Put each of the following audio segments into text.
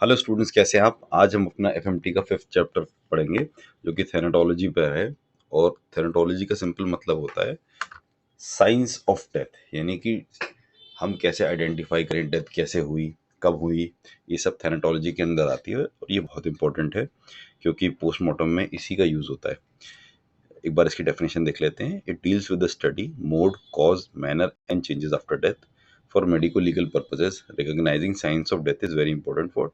Hello students, कैसे हैं आप? आज हम अपना एफएमटी का 5th चैप्टर पढ़ेंगे जो कि थैनाटोलॉजी पर है। और थैनाटोलॉजी का सिंपल मतलब होता है साइंस ऑफ डेथ, यानी कि हम कैसे आइडेंटिफाई करें डेथ कैसे हुई, कब हुई। ये सब थैनाटोलॉजी के अंदर आती है और ये बहुत इंपॉर्टेंट है क्योंकि पोस्टमार्टम में इसी का यूज़ होता है। एक बार इसकी डेफिनेशन देख लेते हैं। It deals with the study, mode, cause, manner and changes after death for medico legal purposes. Recognising science of death is very important for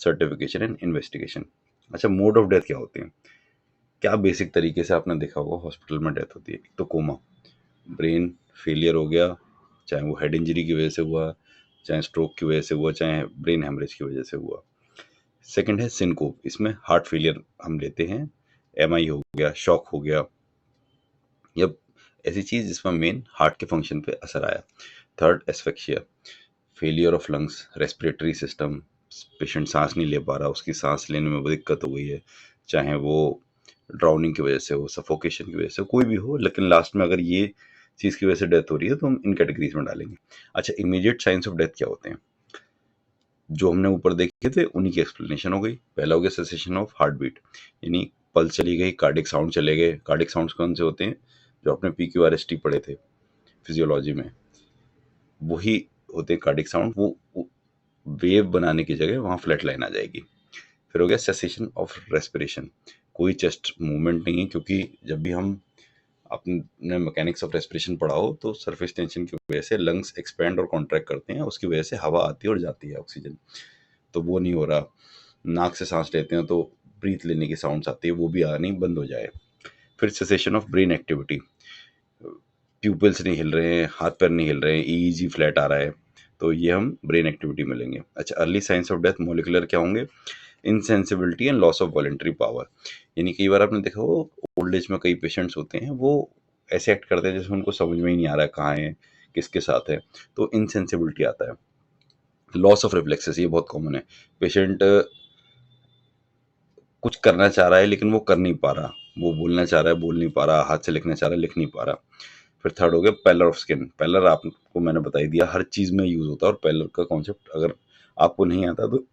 certification and investigation. अच्छा, मोड ऑफ डेथ क्या होते हैं? क्या basic तरीके से आपने देखा होगा हॉस्पिटल में डेथ होती है। एक तो कोमा, ब्रेन फेलियर हो गया, चाहे वो हेड इंजरी की वजह से हुआ, चाहे स्ट्रोक की वजह से हुआ, चाहे ब्रेन हेमरेज की वजह से हुआ। सेकंड है सिनकोप, इसमें हार्ट फेलियर हम लेते हैं, एमआई हो गया, शॉक हो गया, या ऐसी चीज जिसमें मेन हार्ट के फंक्शन पे असर आया। Third asphyxia, failure of lungs, respiratory system, patient सांस नहीं ले पा रहा, उसकी सांस लेने में बहुत दिक्कत हो गई है, चाहे वो ड्राउनिंग की वजह से हो, सफोकेशन की वजह से, कोई भी हो, लेकिन लास्ट में अगर ये चीज़ की वजह से डेथ हो रही है तो हम इन कैटेगरीज में डालेंगे। अच्छा, इमीडिएट साइंस ऑफ डेथ क्या होते हैं? जो हमने ऊपर देखे थे उन्हीं की एक्सप्लेनेशन हो गई। पहला हो गया सेसेशन ऑफ हार्ट बीट, यानी पल्स चली गई, कार्डिक साउंड चले गए। कार्डिक साउंड्स कौन से होते हैं? जो आपने PQRST पढ़े थे फिजियोलॉजी में, वही होते हैं कार्डिक साउंड। वो वेव बनाने की जगह वहाँ फ्लैट लाइन आ जाएगी। फिर हो गया सेसेशन ऑफ रेस्पिरेशन, कोई चेस्ट मूवमेंट नहीं है, क्योंकि जब भी हम अपने मैकेनिक्स ऑफ रेस्पिरेशन पढ़ा हो तो सरफेस टेंशन की वजह से लंग्स एक्सपैंड और कॉन्ट्रैक्ट करते हैं, उसकी वजह से हवा आती है और जाती है, ऑक्सीजन, तो वो नहीं हो रहा। नाक से सांस लेते हैं तो ब्रीथ लेने की साउंड्स आती है, वो भी आनी बंद हो जाए। फिर cessation of brain activity, pupils नहीं हिल रहे हैं, हाथ पैर नहीं हिल रहे हैं, EEG फ्लैट आ रहा है, तो ये हम ब्रेन एक्टिविटी में लेंगे। अच्छा, early signs of death molecular क्या होंगे? Insensibility and loss of voluntary power, यानी कई बार आपने देखा हो ओल्ड एज में कई पेशेंट्स होते हैं, वो ऐसे एक्ट करते हैं जैसे उनको समझ में ही नहीं आ रहा है कहाँ है, किसके साथ है, तो इनसेंसिबिलिटी आता है। लॉस ऑफ रिफ्लेक्सेस, ये बहुत कॉमन है। पेशेंट कुछ करना चाह रहा है लेकिन वो कर नहीं पा रहा, वो बोलना चाह रहा है बोल नहीं पा रहा, हाथ से लिखना चाह रहा है लिख नहीं पा रहा। फिर थर्ड हो गया पैलर ऑफ स्किन। पैलर आपको मैंने बता ही दिया, हर चीज़ में यूज़ होता है, और पैलर का कॉन्सेप्ट अगर आपको नहीं आता तो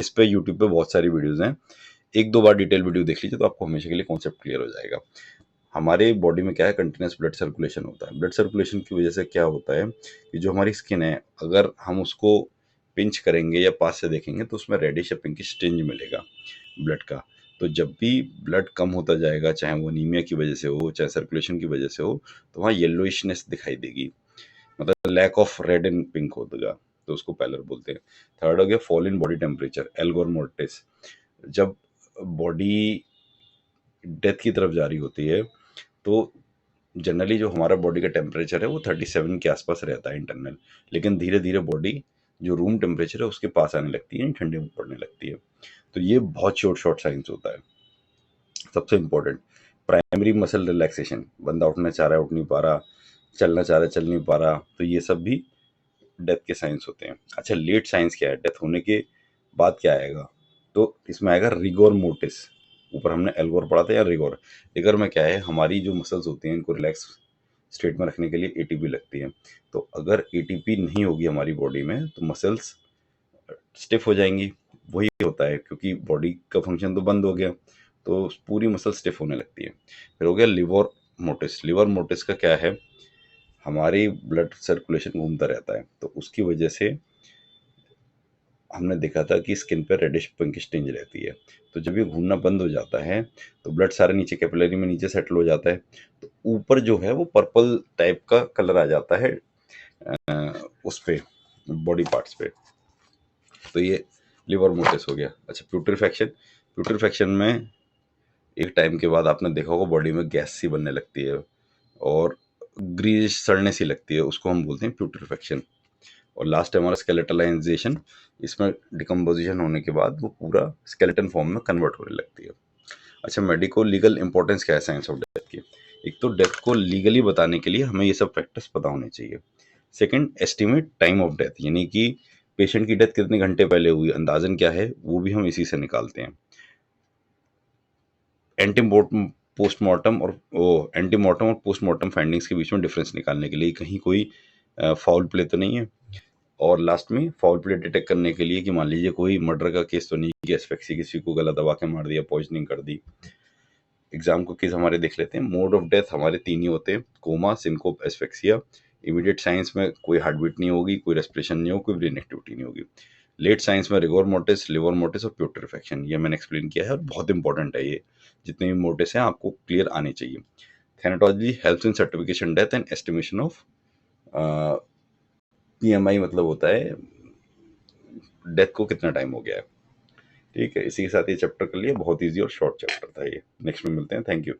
इस पे यूट्यूब पे बहुत सारी वीडियोज़ हैं, एक दो बार डिटेल वीडियो देख लीजिए तो आपको हमेशा के लिए कॉन्सेप्ट क्लियर हो जाएगा। हमारे बॉडी में क्या है, कंटिन्यूस ब्लड सर्कुलेशन होता है। ब्लड सर्कुलेशन की वजह से क्या होता है कि जो हमारी स्किन है, अगर हम उसको पिंच करेंगे या पास से देखेंगे तो उसमें रेडिश या पिंकिश टिंज मिलेगा ब्लड का। तो जब भी ब्लड कम होता जाएगा, चाहे वो अनीमिया की वजह से हो, चाहे सर्कुलेशन की वजह से हो, तो वहाँ येलोइशनेस दिखाई देगी, मतलब lack of red and pink होगा, तो उसको पैलर बोलते हैं। थर्ड हो गया fall in body temperature, algor mortis. जब बॉडी डेथ की तरफ जा रही होती है तो जनरली जो हमारा बॉडी का टेम्परेचर है वो 37 के आसपास रहता है इंटरनल, लेकिन धीरे धीरे बॉडी जो रूम टेम्परेचर है उसके पास आने लगती है, ठंडे में पड़ने लगती है। तो ये बहुत शॉर्ट शॉर्ट साइंस होता है। सबसे इम्पोर्टेंट, प्राइमरी मसल रिलैक्सेशन, बंदा उठना चाह रहा है उठ नहीं पा रहा, चलना चाह रहा है चल नहीं पा रहा, तो ये सब भी डेथ के साइंस होते हैं। अच्छा, लेट साइंस क्या है? डेथ होने के बाद क्या आएगा? तो इसमें आएगा रिगोर मोर्टिस। ऊपर हमने एल्गोर पढ़ा था या रिगोर। रिगोर में क्या है, हमारी जो मसल्स होती हैं इनको रिलैक्स स्टेट में रखने के लिए ATP लगती है। तो अगर ATP नहीं होगी हमारी बॉडी में तो मसल्स स्टिफ हो जाएंगी। वही होता है, क्योंकि बॉडी का फंक्शन तो बंद हो गया तो पूरी मसल स्टिफ होने लगती है। फिर हो गया लिवर मोटिस। लिवर मोटिस का क्या है, हमारी ब्लड सर्कुलेशन घूमता रहता है, तो उसकी वजह से हमने देखा था कि स्किन पे रेडिश पिंकिश टिंज रहती है। तो जब ये घूमना बंद हो जाता है तो ब्लड सारे नीचे कैपिलरी में नीचे सेटल हो जाता है, तो ऊपर जो है वो पर्पल टाइप का कलर आ जाता है उस पे, बॉडी पार्ट्स पे। तो ये लिवर मोटिस हो गया। अच्छा, प्यूट्रीफेक्शन। प्यूट्रीफेक्शन में एक टाइम के बाद आपने देखा होगा बॉडी में गैस सी बनने लगती है और ग्रीस सड़ने सी लगती है, उसको हम बोलते हैं प्यूट्रीफेक्शन। और लास्ट है हमारा स्केलेटलाइजेशन। इसमें डिकम्पोजिशन होने के बाद वो पूरा स्केलेटन फॉर्म में कन्वर्ट होने लगती है। अच्छा, मेडिको लीगल इंपॉर्टेंस क्या है साइंस ऑफ डेथ की? एक तो डेथ को लीगली बताने के लिए हमें ये सब फैक्टर्स पता होने चाहिए। Second, estimate time of death, यानी कि पेशेंट की डेथ कितने घंटे पहले हुई, अंदाजन क्या है, वो भी हम इसी से निकालते हैं। एंटीमोर्टम पोस्टमार्टम और एंटीमॉर्टम और पोस्टमार्टम फाइंडिंग्स के बीच में डिफरेंस निकालने के लिए कहीं कोई फाउल प्ले तो नहीं है। और लास्ट में फाउल प्ले डिटेक्ट करने के लिए कि मान लीजिए कोई मर्डर का केस तो नहीं कि एस्फेक्सी किसी को गला दबा के मार दिया, पॉइजनिंग कर दी। एग्जाम को केस हमारे देख लेते हैं। मोड ऑफ डेथ हमारे 3 ही होते हैं, coma, syncope, asphyxia. Immediate science में कोई हार्ट बीट नहीं होगी, कोई रेस्पिरेशन नहीं होगी, कोई ब्रेन एक्टिविटी नहीं होगी। लेट साइंस में रिगोर मोर्टिस, लिवर मोर्टिस और प्यूट्रिफेक्शन, ये मैंने एक्सप्लेन किया है और बहुत इंपॉर्टेंट है ये। जितने भी मोर्टिस हैं आपको क्लियर आने चाहिए। Thanatology helps in certification death and estimation of PMI, मतलब होता है डेथ को कितना टाइम हो गया है। ठीक है, इसी के साथ ये चैप्टर कर लिया, बहुत ईजी और शॉर्ट चैप्टर था ये। नेक्स्ट में मिलते हैं, थैंक यू।